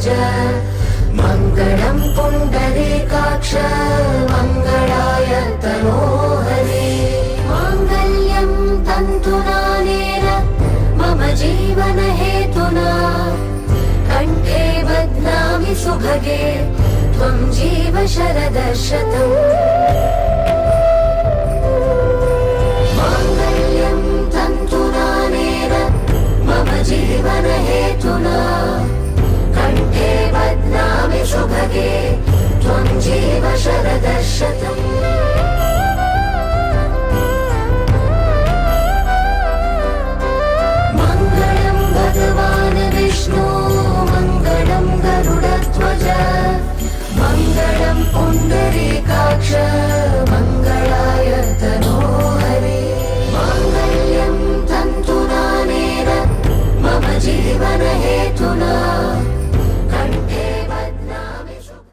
ध्वज मङ्गलं पुण्डरीकाक्ष मङ्गलाय तनोहरे माङ्गल्यं तन्तुनानेन मम जीवनहेतुना कण्ठे बध्नामि सुभगे त्वं जीव शरदः शतम् माङ्गल्यं तन्तुनानेन मम जीवनहेतुना कण्ठे बध्नामि सुभगे त्वं जीव शरदः शतम्